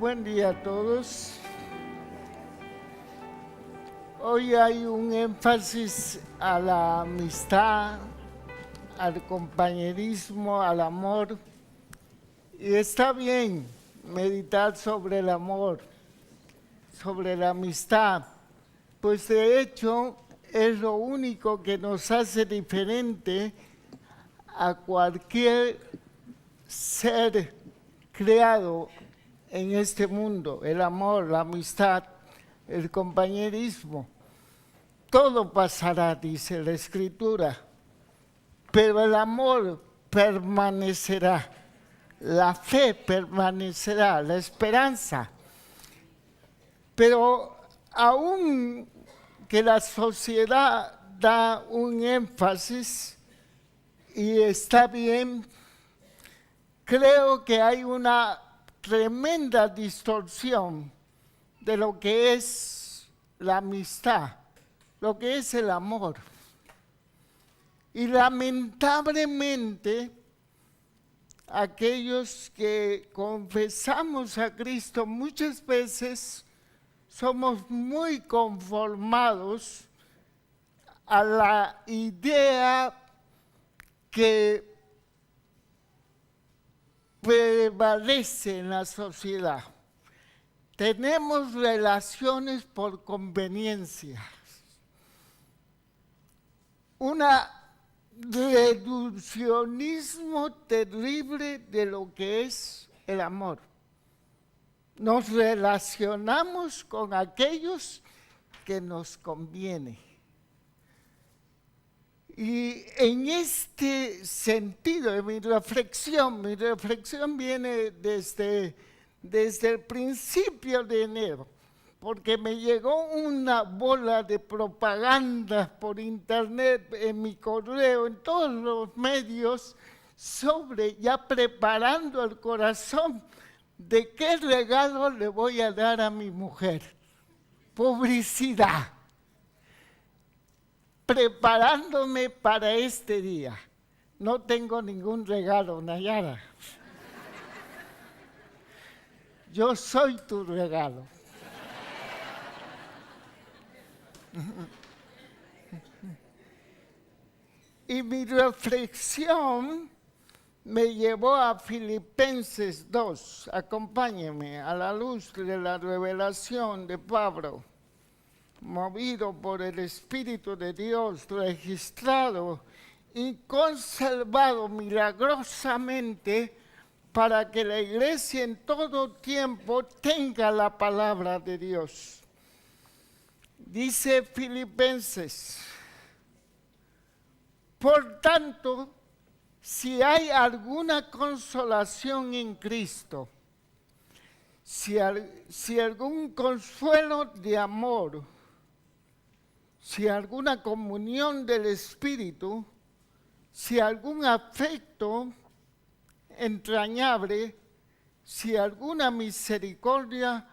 Buen día a todos. Hoy hay un énfasis a la amistad, al compañerismo, al amor. Y está bien meditar sobre el amor, sobre la amistad, pues de hecho es lo único que nos hace diferente a cualquier ser creado en este mundo. El amor, la amistad, el compañerismo. Todo pasará, dice la Escritura, pero el amor permanecerá, la fe permanecerá, la esperanza. Pero aún que la sociedad da un énfasis, y está bien, creo que hay una tremenda distorsión de lo que es la amistad, lo que es el amor. Y lamentablemente, aquellos que confesamos a Cristo muchas veces somos muy conformados a la idea que prevalece en la sociedad. Tenemos relaciones por conveniencia. Un reduccionismo terrible de lo que es el amor. Nos relacionamos con aquellos que nos conviene. Y en este sentido, mi reflexión viene desde el principio de enero, porque me llegó una bola de propaganda por internet, en mi correo, en todos los medios, sobre ya preparando el corazón de qué regalo le voy a dar a mi mujer. Publicidad. Preparándome para este día. No tengo ningún regalo, Nayara. Yo soy tu regalo. Y mi reflexión me llevó a Filipenses 2. Acompáñenme a la luz de la revelación de Pablo, movido por el Espíritu de Dios, registrado y conservado milagrosamente para que la iglesia en todo tiempo tenga la palabra de Dios. Dice Filipenses: por tanto, si hay alguna consolación en Cristo, si algún consuelo de amor, si alguna comunión del Espíritu, si algún afecto entrañable, si alguna misericordia,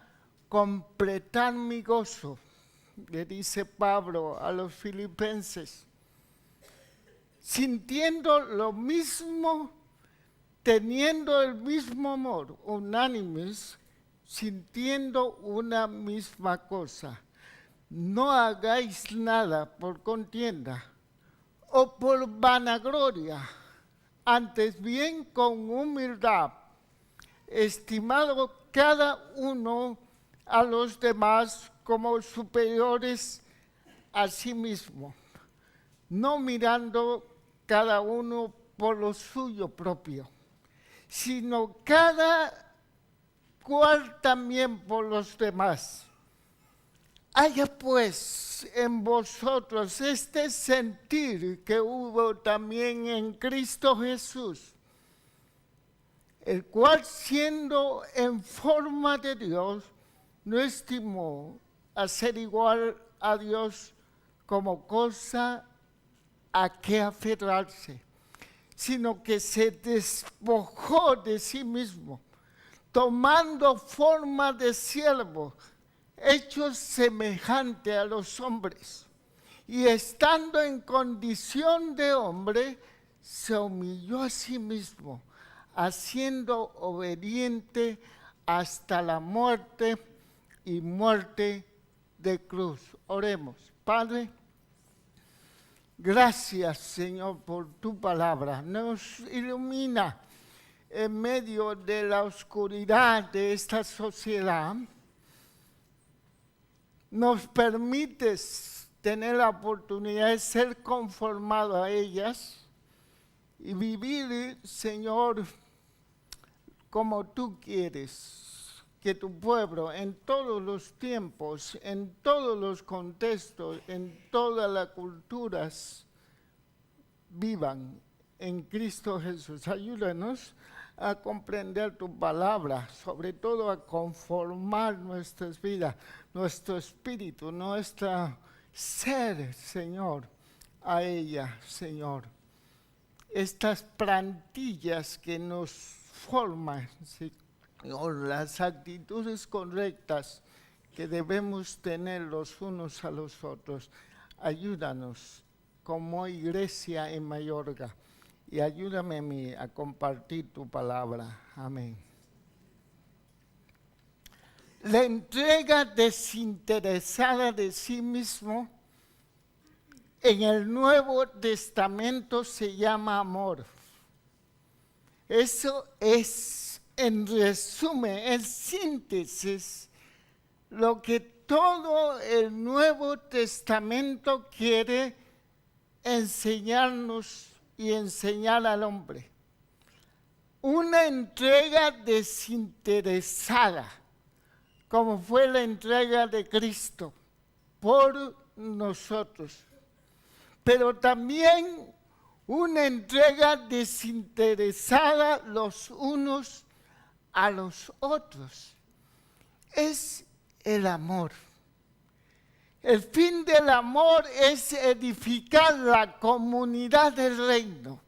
completad mi gozo, le dice Pablo a los filipenses, sintiendo lo mismo, teniendo el mismo amor, unánimes, sintiendo una misma cosa. No hagáis nada por contienda o por vanagloria, antes bien con humildad, estimado cada uno a los demás como superiores a sí mismo, no mirando cada uno por lo suyo propio, sino cada cual también por los demás. Haya pues en vosotros este sentir que hubo también en Cristo Jesús, el cual siendo en forma de Dios, no estimó a ser igual a Dios como cosa a que aferrarse, sino que se despojó de sí mismo, tomando forma de siervo, hecho semejante a los hombres, y estando en condición de hombre, se humilló a sí mismo, haciendo obediente hasta la muerte y muerte de cruz. Oremos. Padre, gracias, Señor, por tu palabra. Nos ilumina en medio de la oscuridad de esta sociedad. Nos permites tener la oportunidad de ser conformado a ellas y vivir, Señor, como tú quieres que tu pueblo en todos los tiempos, en todos los contextos, en todas las culturas vivan en Cristo Jesús. Ayúdanos a comprender tu palabra, sobre todo a conformar nuestras vidas, nuestro espíritu, nuestro ser, Señor, a ella, Señor. Estas plantillas que nos forman, Señor, las actitudes correctas que debemos tener los unos a los otros. Ayúdanos como iglesia en Mayorga y ayúdame a mí a compartir tu palabra. Amén. La entrega desinteresada de sí mismo en el Nuevo Testamento se llama amor. Eso es, en resumen, en síntesis, lo que todo el Nuevo Testamento quiere enseñarnos y enseñar al hombre. Una entrega desinteresada, como fue la entrega de Cristo por nosotros. Pero también una entrega desinteresada los unos a los otros. Es el amor. El fin del amor es edificar la comunidad del reino.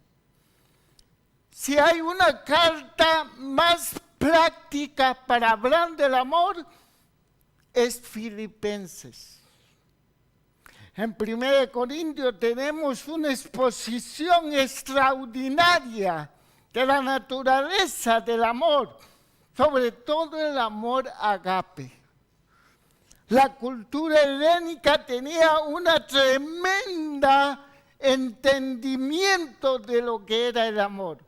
Si hay una carta más práctica para hablar del amor, es Filipenses. En 1 Corintios tenemos una exposición extraordinaria de la naturaleza del amor, sobre todo el amor agape. La cultura helénica tenía una tremenda entendimiento de lo que era el amor.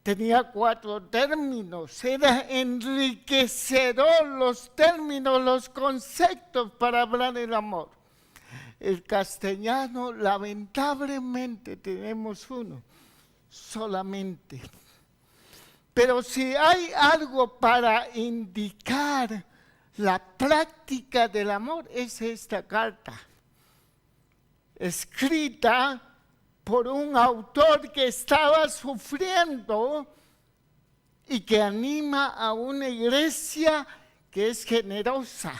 Tenía 4 términos, era enriquecedor los términos, los conceptos para hablar del amor. El castellano, lamentablemente, tenemos uno, solamente. Pero si hay algo para indicar la práctica del amor, es esta carta, escrita por un autor que estaba sufriendo y que anima a una iglesia que es generosa.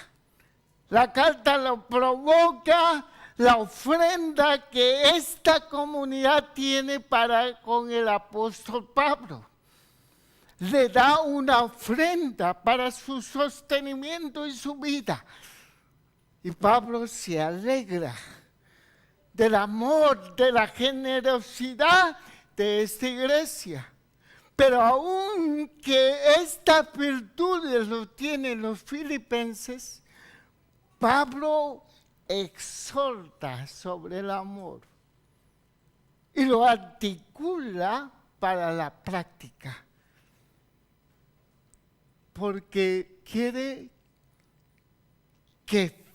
La carta lo provoca la ofrenda que esta comunidad tiene para con el apóstol Pablo. Le da una ofrenda para su sostenimiento y su vida. Y Pablo se alegra del amor, de la generosidad de esta iglesia. Pero aunque estas virtudes lo tienen los filipenses, Pablo exhorta sobre el amor y lo articula para la práctica, porque quiere que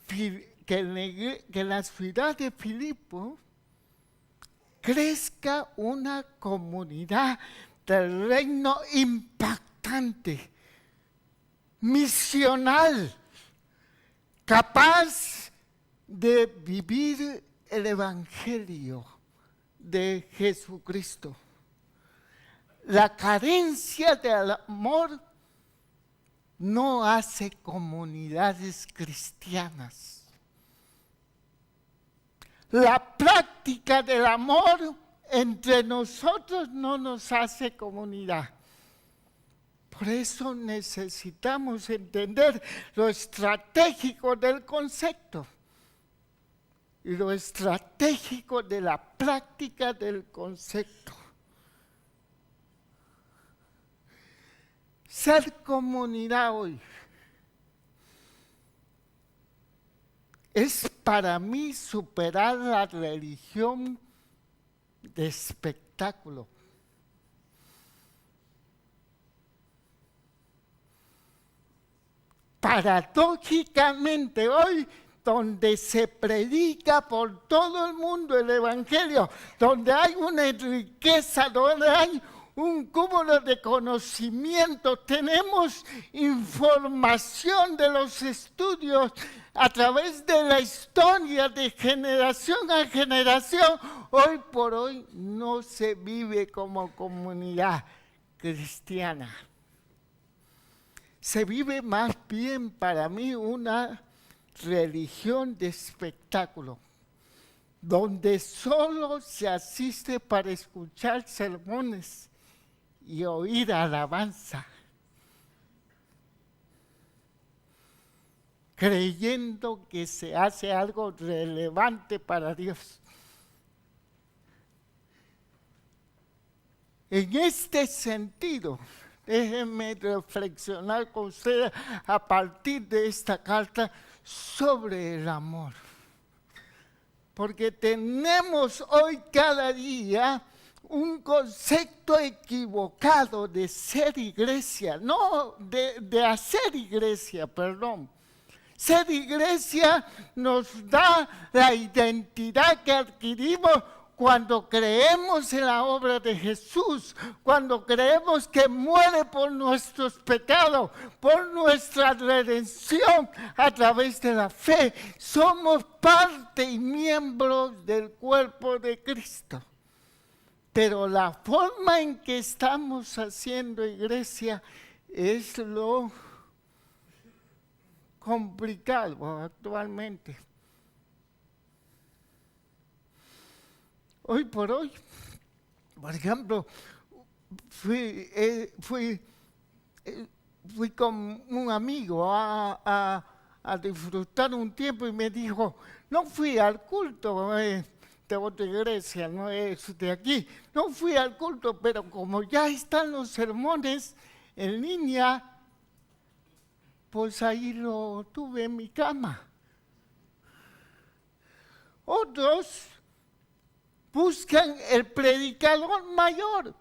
en la ciudad de Filipo crezca una comunidad del reino impactante, misional, capaz de vivir el evangelio de Jesucristo. La carencia del amor no hace comunidades cristianas. La práctica del amor entre nosotros no nos hace comunidad. Por eso necesitamos entender lo estratégico del concepto y lo estratégico de la práctica del concepto. Ser comunidad hoy es para mí superar la religión de espectáculo. Paradójicamente hoy, donde se predica por todo el mundo el Evangelio, donde hay una riqueza, donde hay un cúmulo de conocimiento, tenemos información de los estudios a través de la historia de generación a generación. Hoy por hoy no se vive como comunidad cristiana. Se vive más bien para mí una religión de espectáculo, donde solo se asiste para escuchar sermones y oír alabanza, creyendo que se hace algo relevante para Dios. En este sentido, déjenme reflexionar con ustedes a partir de esta carta sobre el amor. Porque tenemos hoy cada día un concepto equivocado de ser iglesia, no de hacer iglesia, perdón. Ser iglesia nos da la identidad que adquirimos cuando creemos en la obra de Jesús, cuando creemos que muere por nuestros pecados, por nuestra redención a través de la fe, somos parte y miembros del cuerpo de Cristo. Pero la forma en que estamos haciendo iglesia es lo complicado actualmente. Hoy por hoy, por ejemplo, fui con un amigo a disfrutar un tiempo y me dijo, no fui al culto de otra iglesia, no es de aquí, no fui al culto, pero como ya están los sermones en línea, pues ahí lo tuve en mi cama. Otros buscan el predicador mayor,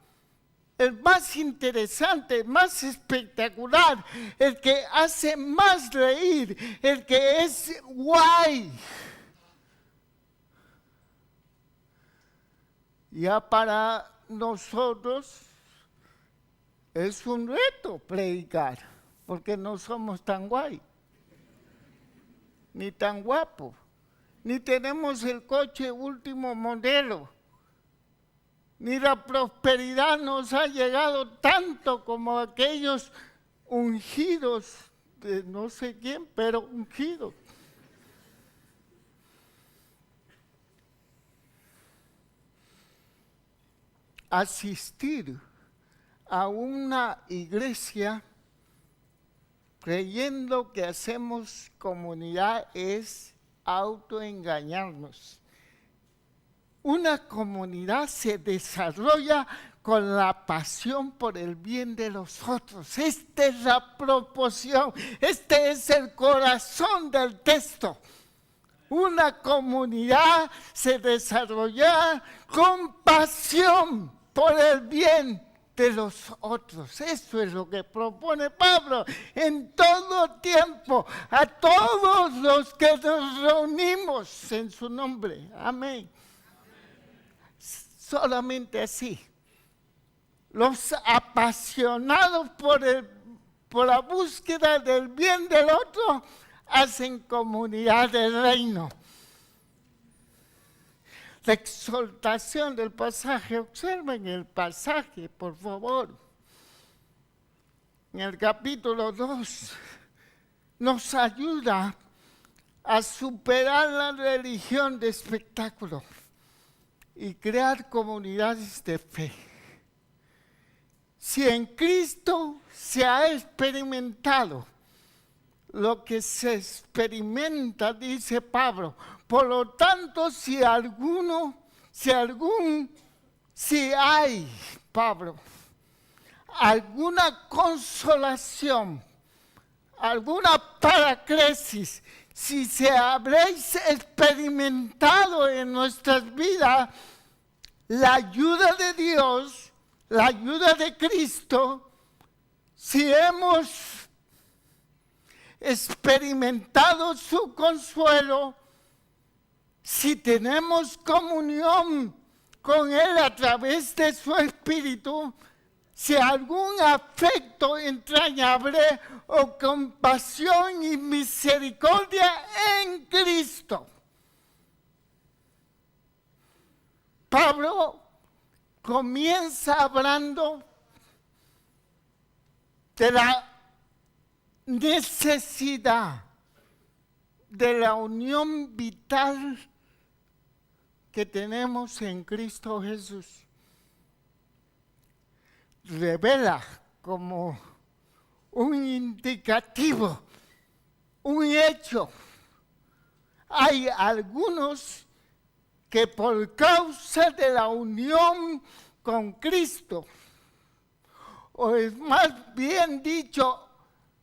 el más interesante, el más espectacular, el que hace más reír, el que es guay. Ya para nosotros es un reto predicar, porque no somos tan guay, ni tan guapos, ni tenemos el coche último modelo, ni la prosperidad nos ha llegado tanto como aquellos ungidos, de no sé quién, pero ungidos. Asistir a una iglesia creyendo que hacemos comunidad es autoengañarnos. Una comunidad se desarrolla con la pasión por el bien de los otros. Esta es la proporción, este es el corazón del texto. Una comunidad se desarrolla con pasión por el bien de los otros. Eso es lo que propone Pablo en todo tiempo, a todos los que nos reunimos en su nombre. Amén. Solamente así. Los apasionados por la búsqueda del bien del otro hacen comunidad del reino. La exaltación del pasaje, observen el pasaje, por favor. En el capítulo 2 nos ayuda a superar la religión de espectáculo y crear comunidades de fe. Si en Cristo se ha experimentado lo que se experimenta, dice Pablo, por lo tanto, si hay, Pablo, alguna consolación, alguna paraclesis, si habréis experimentado en nuestras vidas la ayuda de Dios, la ayuda de Cristo, si hemos experimentado su consuelo, si tenemos comunión con Él a través de su Espíritu, si algún afecto entrañable o compasión y misericordia en Cristo. Pablo comienza hablando de la necesidad de la unión vital que tenemos en Cristo Jesús. Revela como un indicativo, un hecho. Hay algunos que por causa de la unión con Cristo, o es más bien dicho,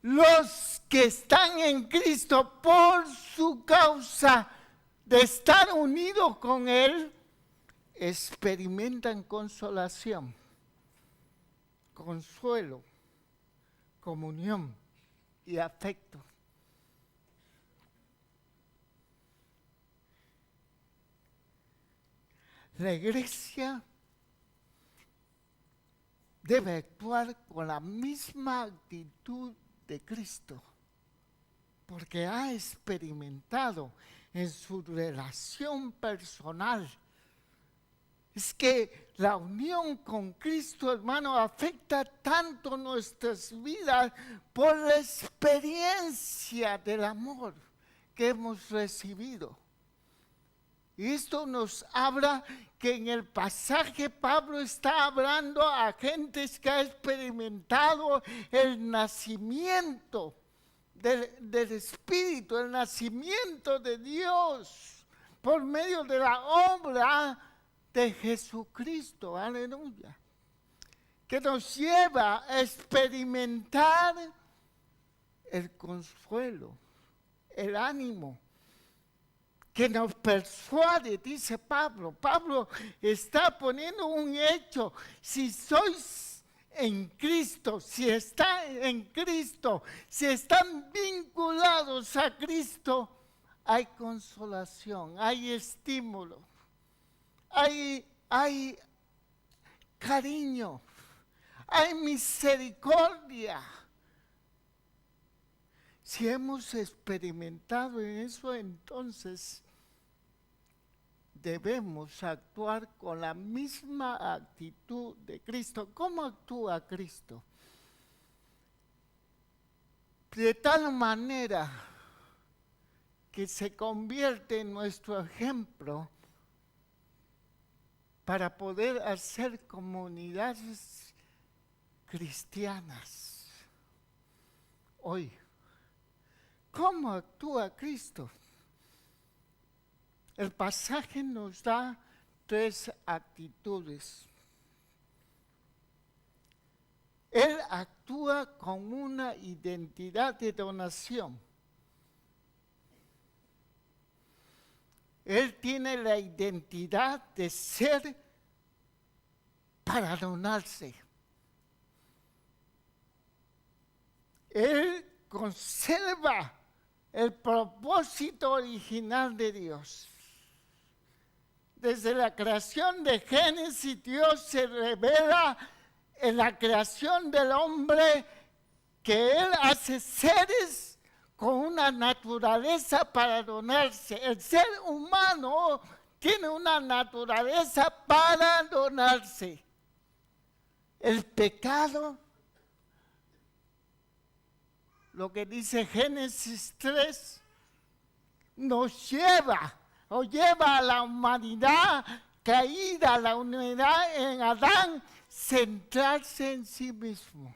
los que están en Cristo por su causa de estar unidos con Él, experimentan consolación, consuelo, comunión y afecto. La iglesia debe actuar con la misma actitud de Cristo, porque ha experimentado en su relación personal. Es que la unión con Cristo, hermano, afecta tanto nuestras vidas por la experiencia del amor que hemos recibido. Y esto nos habla que en el pasaje Pablo está hablando a gentes que ha experimentado el nacimiento del Espíritu, el nacimiento de Dios por medio de la obra de Jesucristo, aleluya, que nos lleva a experimentar el consuelo, el ánimo, que nos persuade, dice Pablo. Pablo está poniendo un hecho. Si sois en Cristo, si están en Cristo, si están vinculados a Cristo, hay consolación, hay estímulo, hay cariño, hay misericordia. Si hemos experimentado en eso, entonces debemos actuar con la misma actitud de Cristo. ¿Cómo actúa Cristo? De tal manera que se convierte en nuestro ejemplo para poder hacer comunidades cristianas. Hoy, ¿cómo actúa Cristo? El pasaje nos da 3 actitudes. Él actúa con una identidad de donación. Él tiene la identidad de ser para donarse. Él conserva el propósito original de Dios. Desde la creación de Génesis, Dios se revela en la creación del hombre que Él hace seres con una naturaleza para donarse. El ser humano tiene una naturaleza para donarse. El pecado, lo que dice Génesis 3, nos lleva a la humanidad caída, la humanidad en Adán, centrarse en sí mismo.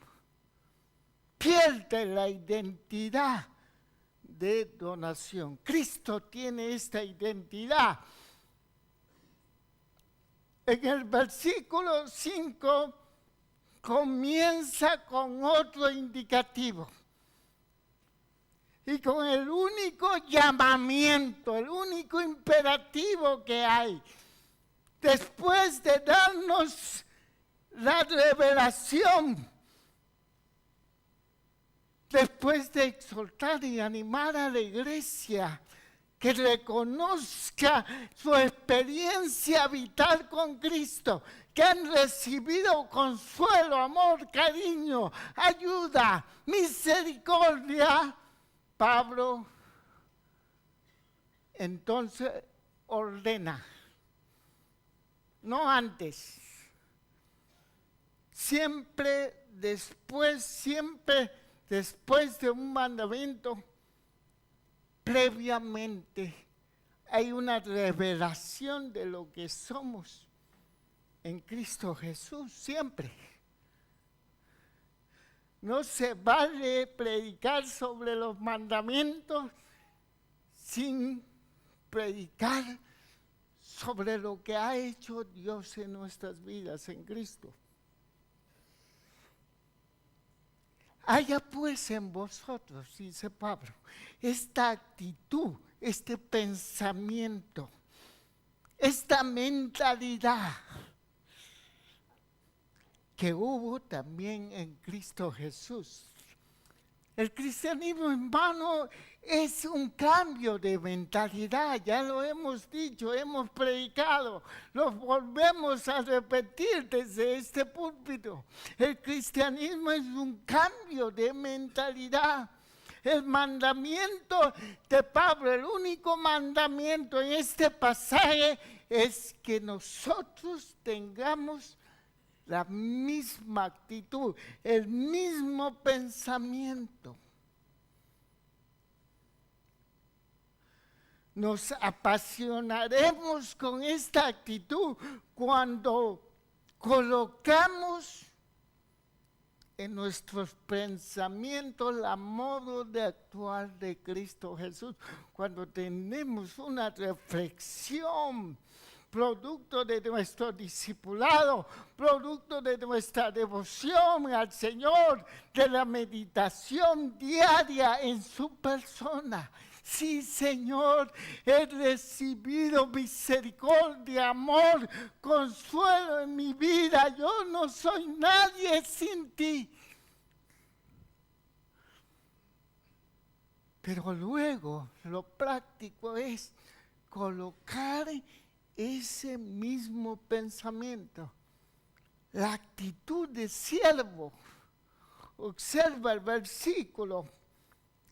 Pierde la identidad de donación. Cristo tiene esta identidad. En el versículo 5 comienza con otro indicativo. Y con el único llamamiento, el único imperativo que hay. Después de darnos la revelación, después de exhortar y animar a la iglesia que reconozca su experiencia vital con Cristo, que han recibido consuelo, amor, cariño, ayuda, misericordia, Pablo entonces ordena, no antes, siempre después de un mandamiento, previamente hay una revelación de lo que somos en Cristo Jesús, siempre. No se vale predicar sobre los mandamientos sin predicar sobre lo que ha hecho Dios en nuestras vidas en Cristo. Haya pues en vosotros, dice Pablo, esta actitud, este pensamiento, esta mentalidad que hubo también en Cristo Jesús. El cristianismo, hermano, es un cambio de mentalidad, ya lo hemos dicho, hemos predicado, lo volvemos a repetir desde este púlpito. El cristianismo es un cambio de mentalidad. El mandamiento de Pablo, el único mandamiento en este pasaje es que nosotros tengamos la misma actitud, el mismo pensamiento. Nos apasionaremos con esta actitud cuando colocamos en nuestros pensamientos la modo de actuar de Cristo Jesús, cuando tenemos una reflexión producto de nuestro discipulado, producto de nuestra devoción al Señor, de la meditación diaria en su persona. Sí, Señor, he recibido misericordia, amor, consuelo en mi vida. Yo no soy nadie sin ti. Pero luego lo práctico es colocar ese mismo pensamiento, la actitud de siervo. Observa el versículo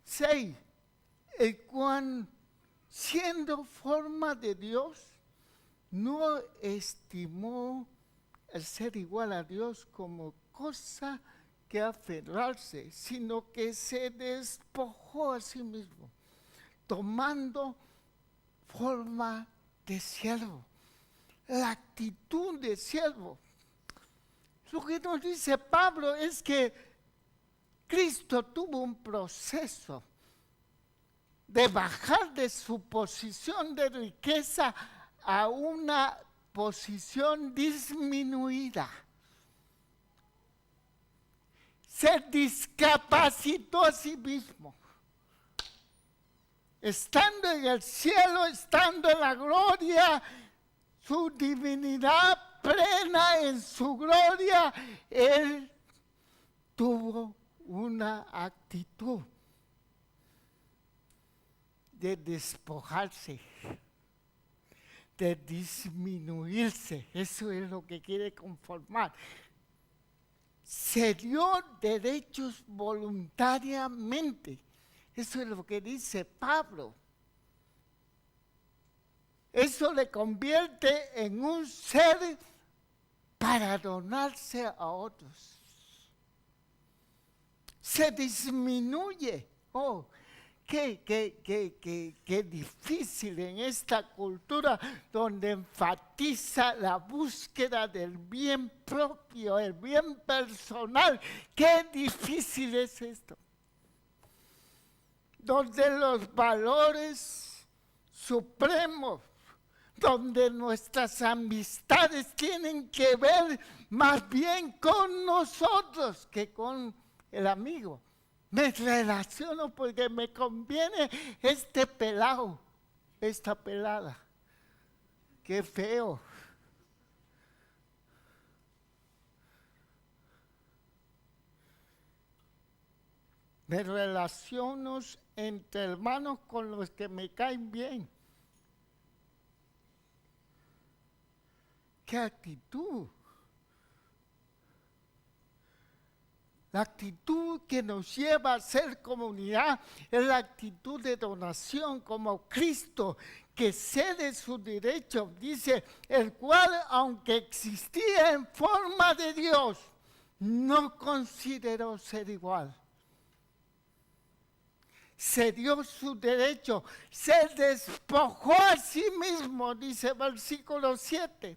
6, el cual, siendo forma de Dios, no estimó el ser igual a Dios como cosa que aferrarse, sino que se despojó a sí mismo, tomando forma de siervo, la actitud de siervo. Lo que nos dice Pablo es que Cristo tuvo un proceso de bajar de su posición de riqueza a una posición disminuida. Se discapacitó a sí mismo. Estando en el cielo, estando en la gloria, su divinidad plena en su gloria, Él tuvo una actitud de despojarse, de disminuirse. Eso es lo que quiere conformar. Se dio derechos voluntariamente. Eso es lo que dice Pablo. Eso le convierte en un ser para donarse a otros. Se disminuye. Oh, qué difícil en esta cultura donde enfatiza la búsqueda del bien propio, el bien personal. Qué difícil es esto. Donde los valores supremos, donde nuestras amistades tienen que ver más bien con nosotros que con el amigo. Me relaciono porque me conviene este pelado, esta pelada. Qué feo. Me relaciono entre hermanos con los que me caen bien. ¿Qué actitud? La actitud que nos lleva a ser comunidad es la actitud de donación, como Cristo, que cede su derecho, dice, el cual, aunque existía en forma de Dios, no consideró ser igual. Cedió su derecho, se despojó a sí mismo, dice versículo 7.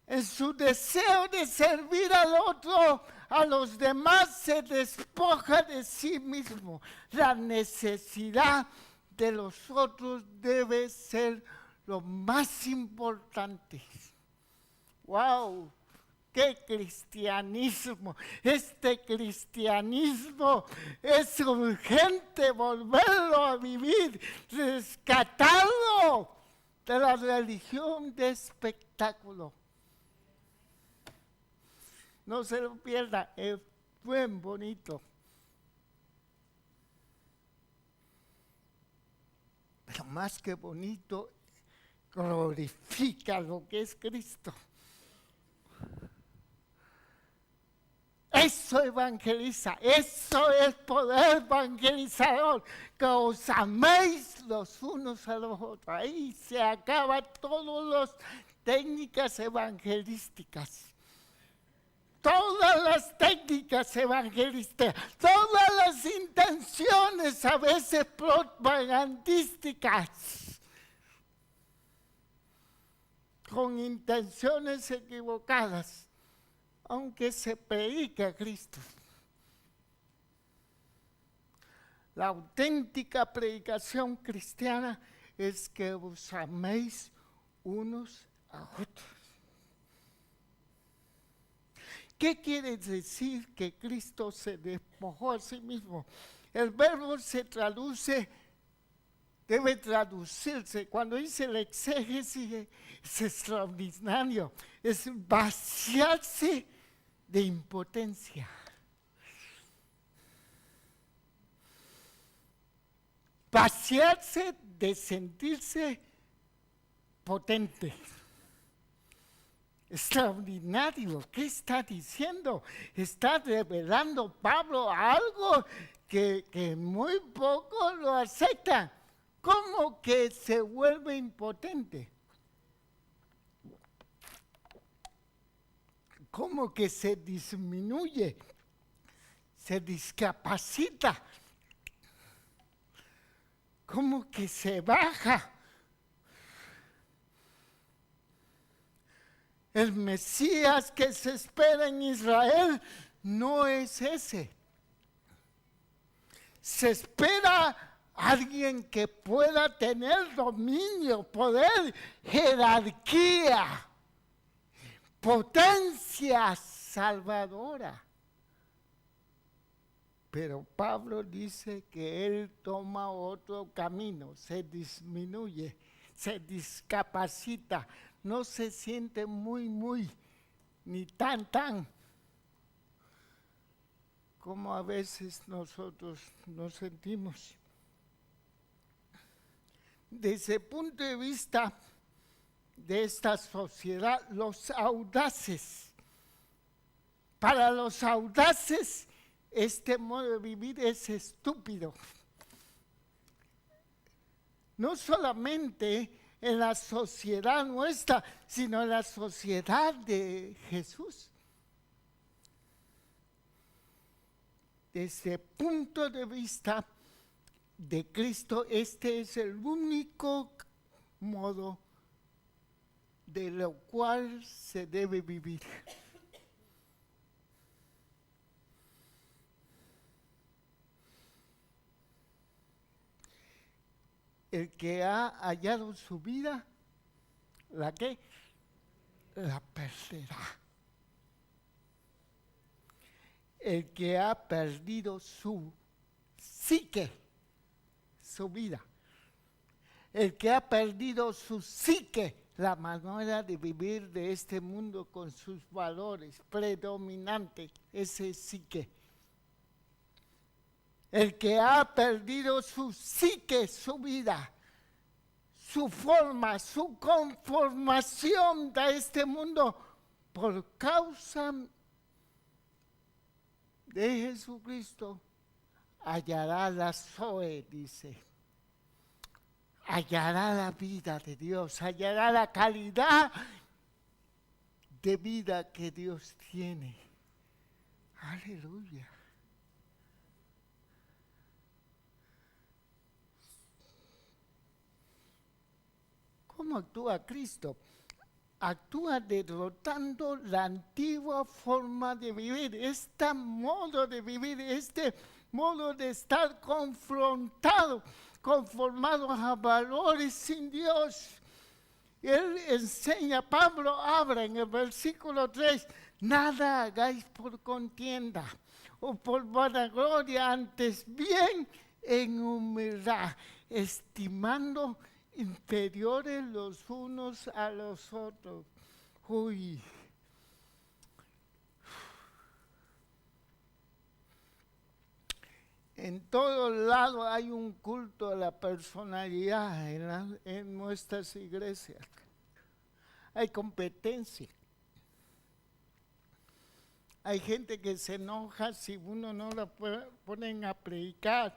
En su deseo de servir al otro, a los demás, se despoja de sí mismo. La necesidad de los otros debe ser lo más importante. ¡Wow! ¡Qué cristianismo! Este cristianismo es urgente volverlo a vivir, rescatarlo de la religión de espectáculo. No se lo pierda, es buen bonito. Pero más que bonito, glorifica lo que es Cristo. Eso evangeliza, eso es poder evangelizador, que os améis los unos a los otros. Ahí se acaban todas las técnicas evangelísticas. Todas las técnicas evangelísticas, todas las intenciones a veces propagandísticas, con intenciones equivocadas, aunque se predica a Cristo. La auténtica predicación cristiana es que os améis unos a otros. ¿Qué quiere decir que Cristo se despojó a sí mismo? El verbo se traduce, debe traducirse. Cuando dice el exégesis es extraordinario, es vaciarse de impotencia. Vaciarse de sentirse potente. Extraordinario, ¿qué está diciendo? Está revelando Pablo algo que muy poco lo aceptan. ¿Cómo que se vuelve impotente? ¿Cómo que se disminuye? Se discapacita. ¿Cómo que se baja? El Mesías que se espera en Israel no es ese. Se espera alguien que pueda tener dominio, poder, jerarquía, potencia salvadora. Pero Pablo dice que él toma otro camino, se disminuye, se discapacita, no se siente muy, ni tan, como a veces nosotros nos sentimos. Desde el punto de vista de esta sociedad, los audaces, para los audaces, este modo de vivir es estúpido. No solamente en la sociedad nuestra, sino en la sociedad de Jesús. Desde el punto de vista de Cristo, este es el único modo de lo cual se debe vivir. El que ha hallado su vida, ¿La qué? La perderá. El que ha perdido su psique, su vida. El que ha perdido su psique, la manera de vivir de este mundo con sus valores predominantes, ese psique. El que ha perdido su psique, su vida, su forma, su conformación de este mundo por causa de Jesucristo, hallará la Zoe, dice. Hallará la vida de Dios, hallará la calidad de vida que Dios tiene. Aleluya. ¿Cómo actúa Cristo? Actúa derrotando la antigua forma de vivir, este modo de vivir, este modo de estar confrontado, conformado a valores sin Dios. Él enseña, Pablo habla en el versículo 3, nada hagáis por contienda o por vanagloria, antes bien en humildad, estimando inferiores los unos a los otros. Uy. En todos lados hay un culto a la personalidad en nuestras iglesias. Hay competencia. Hay gente que se enoja si uno no la ponen a predicar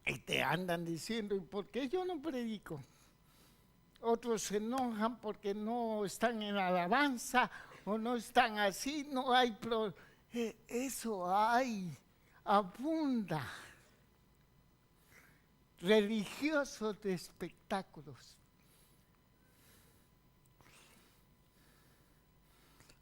y te andan diciendo, ¿y por qué yo no predico? Otros se enojan porque no están en alabanza o no están así, no hay eso hay, abunda. Religiosos de espectáculos.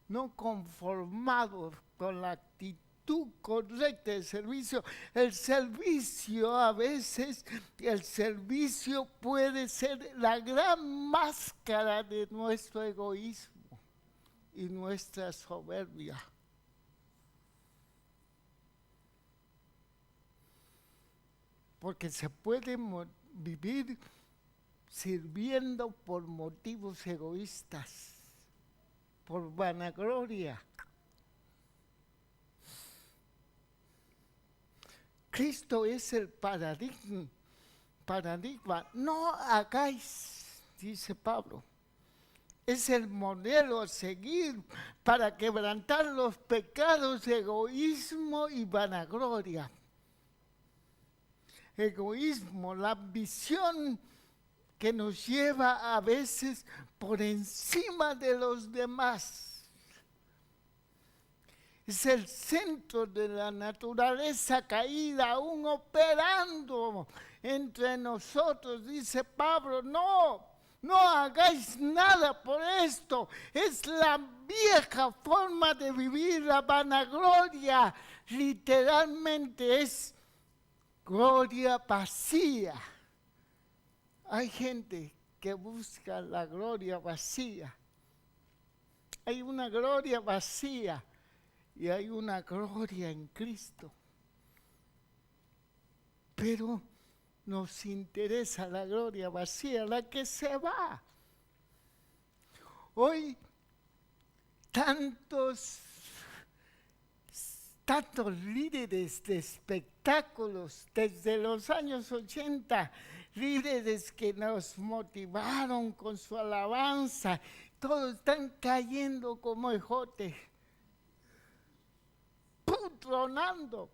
No conformados con la actitud correcta del servicio. El servicio a veces, el servicio puede ser la gran máscara de nuestro egoísmo y nuestra soberbia. Porque se puede vivir sirviendo por motivos egoístas, por vanagloria. Cristo es el paradigma. No hagáis, dice Pablo. Es el modelo a seguir para quebrantar los pecados de egoísmo y vanagloria. Egoísmo, la ambición que nos lleva a veces por encima de los demás. Es el centro de la naturaleza caída, aún operando entre nosotros, dice Pablo. No hagáis nada por esto. Es la vieja forma de vivir, la vanagloria. Literalmente es gloria vacía. Hay gente que busca la gloria vacía. Hay una gloria vacía y hay una gloria en Cristo. Pero nos interesa la gloria vacía, la que se va. Hoy tantos líderes de espectáculos desde los años 80, líderes que nos motivaron con su alabanza, todos están cayendo como ejotes, tronando.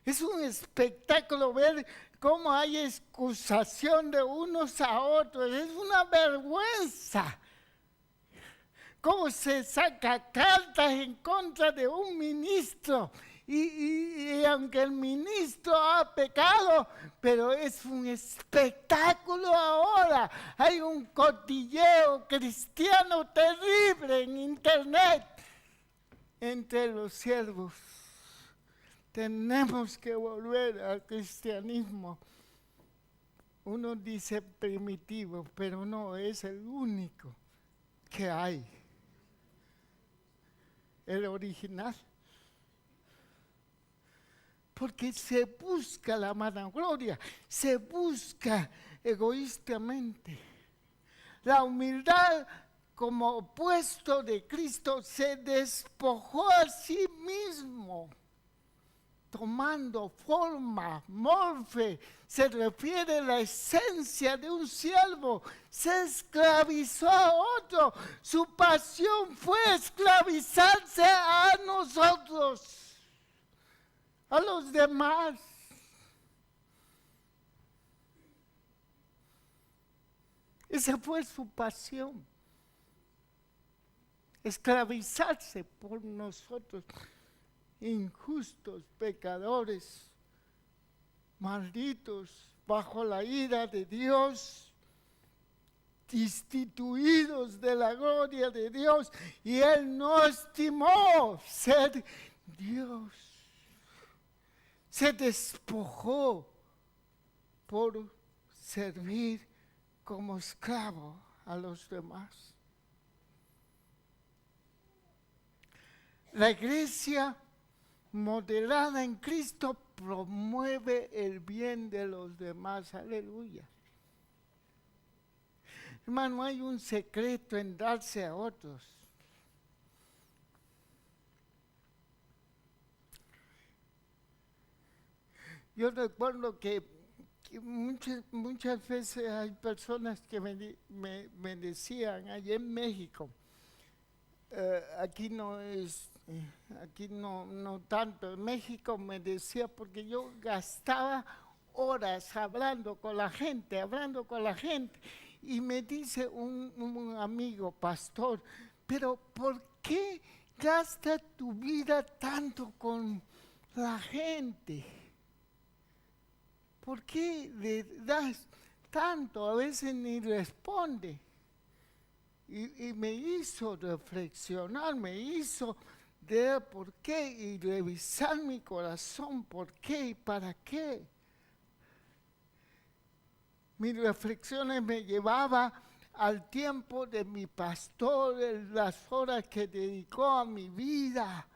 Es un espectáculo ver cómo hay excusación de unos a otros, es una vergüenza. Cómo se saca cartas en contra de un ministro y aunque el ministro ha pecado, pero es un espectáculo ahora. Hay un cotilleo cristiano terrible en internet entre los siervos. Tenemos que volver al cristianismo. Uno dice primitivo, pero no es el único. que hay. El original. Porque se busca la vanagloria, se busca egoístamente. La humildad como opuesto de Cristo se despojó a sí mismo, tomando forma, morfe, se refiere a la esencia de un siervo, se esclavizó a otro, su pasión fue esclavizarse a nosotros, a los demás. Esa fue su pasión, esclavizarse por nosotros, injustos, pecadores, malditos, bajo la ira de Dios, destituidos de la gloria de Dios, y Él no estimó ser Dios. Se despojó por servir como esclavo a los demás. La iglesia modelada en Cristo promueve el bien de los demás. Aleluya. Hermano, hay un secreto en darse a otros. Yo recuerdo que muchas veces hay personas que me decían, allá en México, aquí no es, aquí no tanto, en México me decía, porque yo gastaba horas hablando con la gente, y me dice un amigo pastor, pero ¿por qué gastas tu vida tanto con la gente? ¿Por qué le das tanto? A veces ni responde. Y me hizo reflexionar, me hizo ver por qué y revisar mi corazón, por qué y para qué. Mis reflexiones me llevaban al tiempo de mi pastor, las horas que dedicó a mi vida,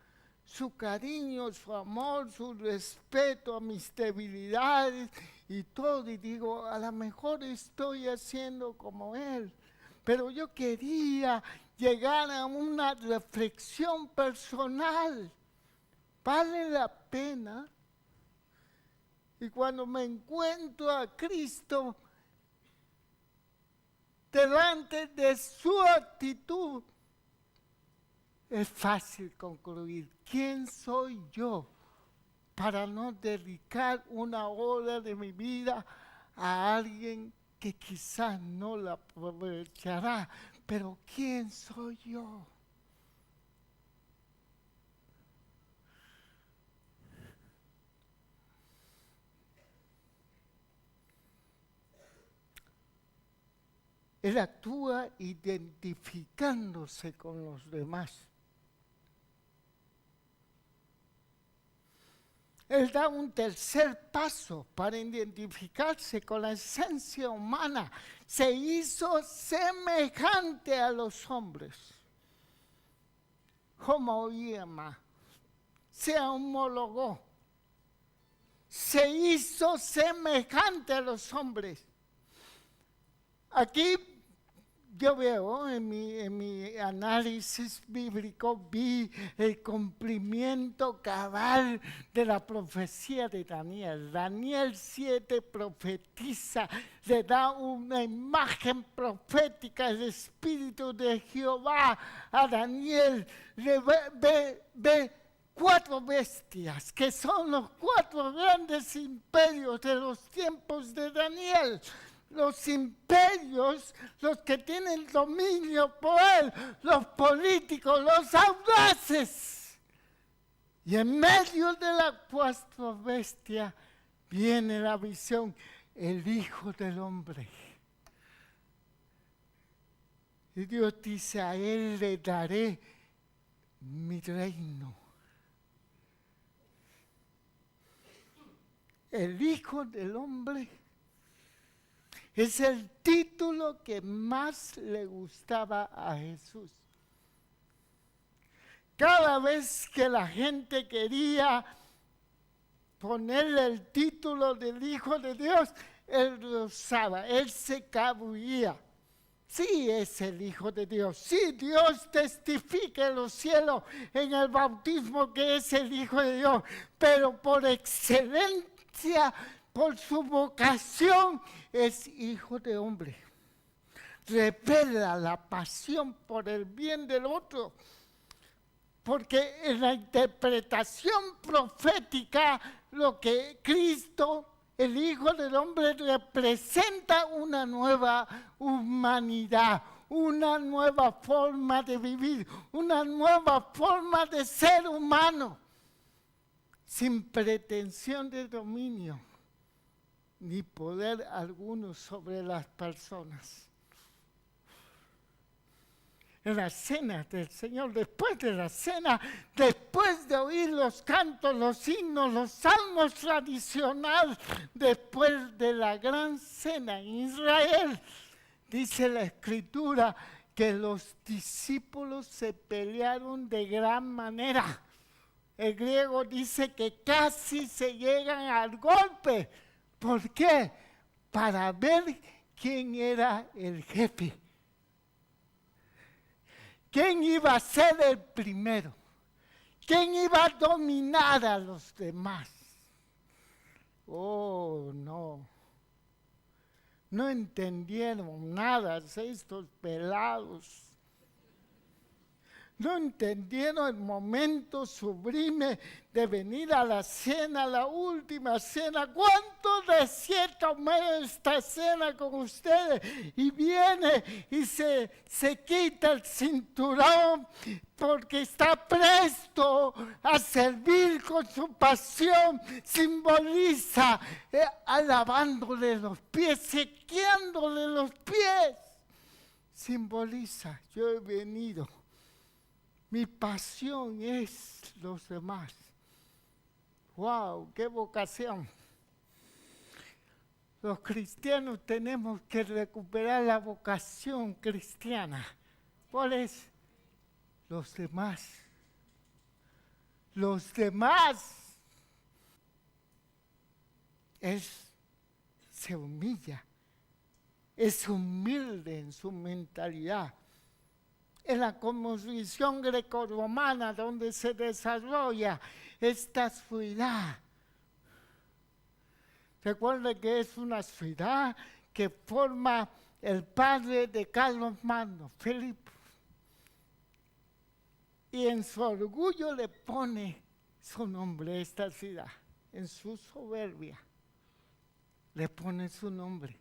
su cariño, su amor, su respeto a mis debilidades y todo. Y digo, a lo mejor estoy haciendo como él. Pero yo quería llegar a una reflexión personal. ¿Vale la pena? Y cuando me encuentro a Cristo delante de su actitud, es fácil concluir. ¿Quién soy yo para no dedicar una hora de mi vida a alguien que quizás no la aprovechará? Pero ¿quién soy yo? Él actúa identificándose con los demás. Él da un tercer paso para identificarse con la esencia humana. Se hizo semejante a los hombres. Como Iema, se homologó. Se hizo semejante a los hombres. Aquí yo veo en mi análisis bíblico, vi el cumplimiento cabal de la profecía de Daniel. Daniel 7 profetiza, le da una imagen profética del Espíritu de Jehová a Daniel. Le ve 4 bestias, que son los 4 grandes imperios de los tiempos de Daniel. Los imperios, los que tienen dominio, poder, los políticos, los audaces. Y en medio de la 4 bestia viene la visión, el Hijo del Hombre. Y Dios dice, a Él le daré mi reino. El Hijo del Hombre Es el título que más le gustaba a Jesús. Cada vez que la gente quería ponerle el título del Hijo de Dios, él lo usaba, él se cabullía. Sí es el Hijo de Dios, sí Dios testifica en los cielos en el bautismo que es el Hijo de Dios, pero por excelencia, por su vocación, es Hijo de hombre. Revela la pasión por el bien del otro, porque en la interpretación profética lo que Cristo, el Hijo del Hombre, representa una nueva humanidad, una nueva forma de vivir, una nueva forma de ser humano, sin pretensión de dominio ni poder alguno sobre las personas. En la cena del Señor, después de la cena, después de oír los cantos, los himnos, los salmos tradicionales, después de la gran cena en Israel, dice la Escritura que los discípulos se pelearon de gran manera. El griego dice que casi se llegan al golpe. ¿Por qué? Para ver quién era el jefe. ¿Quién iba a ser el primero? ¿Quién iba a dominar a los demás? Oh, no. No entendieron nada estos pelados. No entendieron el momento sublime de venir a la cena, la última cena. ¿Cuánto deseo tomar esta cena con ustedes? Y viene y se quita el cinturón porque está presto a servir con su pasión. Simboliza alavándole los pies, sequeándole los pies. Simboliza, yo he venido. Mi pasión es los demás. ¡Wow! ¡Qué vocación! Los cristianos tenemos que recuperar la vocación cristiana. ¿Cuál es? Los demás. Los demás. Se humilla. Es humilde en su mentalidad. En la cosmovisión grecorromana donde se desarrolla esta ciudad. Recuerde que es una ciudad que forma el padre de Carlos Magno, Felipe. Y en su orgullo le pone su nombre a esta ciudad. En su soberbia le pone su nombre.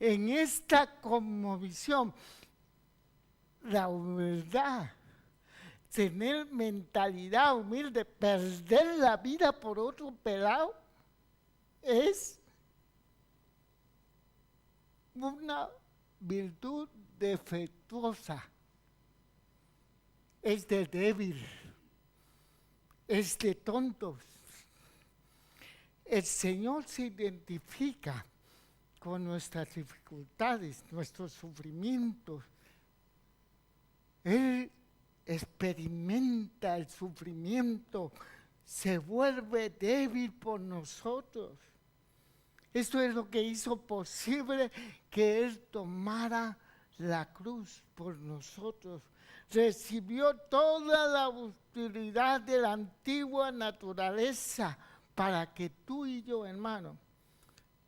En esta cosmovisión, la humildad, tener mentalidad humilde, perder la vida por otro pelado, es una virtud defectuosa, es de débil, es de tontos. El Señor se identifica con nuestras dificultades, nuestros sufrimientos. Él experimenta el sufrimiento, se vuelve débil por nosotros. Esto es lo que hizo posible que Él tomara la cruz por nosotros. Recibió toda la hostilidad de la antigua naturaleza para que tú y yo, hermano,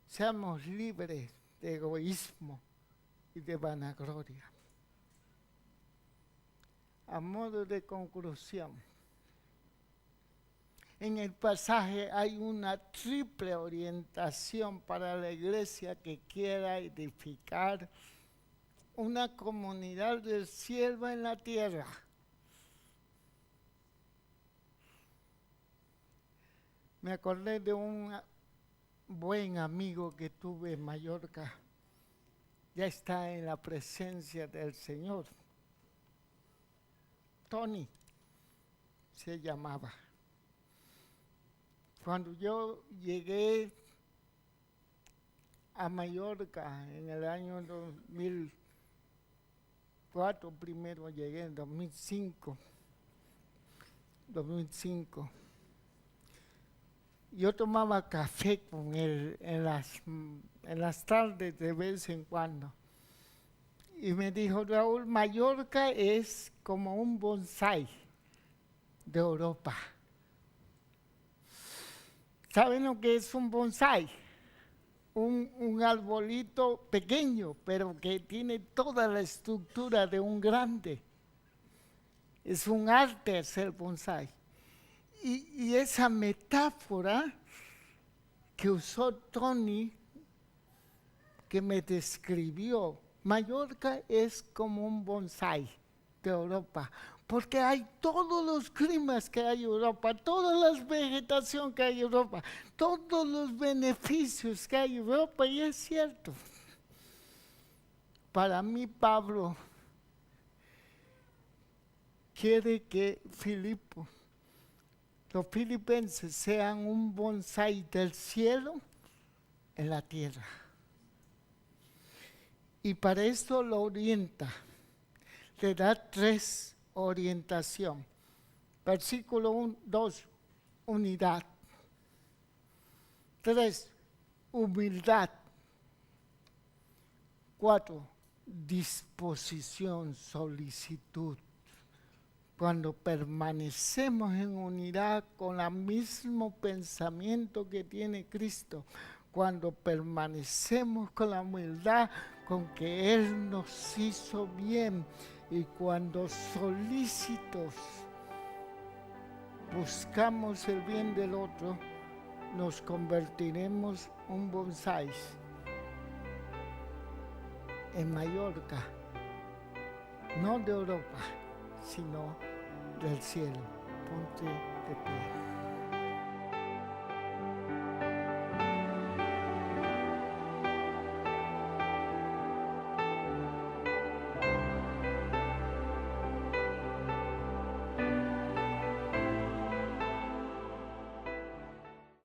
seamos libres de egoísmo y de vanagloria. A modo de conclusión, en el pasaje hay una triple orientación para la iglesia que quiera edificar una comunidad del cielo en la tierra. Me acordé de un buen amigo que tuve en Mallorca, ya está en la presencia del Señor. Tony se llamaba. Cuando yo llegué a Mallorca en el año 2004, primero llegué en 2005. Yo tomaba café con él en las tardes de vez en cuando. Y me dijo, Raúl, Mallorca es como un bonsái de Europa. ¿Saben lo que es un bonsái? Un arbolito pequeño, pero que tiene toda la estructura de un grande. Es un arte hacer bonsái. Y esa metáfora que usó Tony, que me describió, Mallorca es como un bonsái de Europa, porque hay todos los climas que hay en Europa, toda la vegetación que hay en Europa, todos los beneficios que hay en Europa, y es cierto. Para mí, Pablo quiere que los filipenses sean un bonsái del cielo en la tierra. Y para esto lo orienta, le da 3 orientación. Versículo 2, unidad. 3, humildad. 4, disposición, solicitud. Cuando permanecemos en unidad con el mismo pensamiento que tiene Cristo, cuando permanecemos con la humildad con que Él nos hizo bien, y cuando solícitos buscamos el bien del otro, nos convertiremos en un bonsái en Mallorca, no de Europa, sino del cielo. Ponte de pie.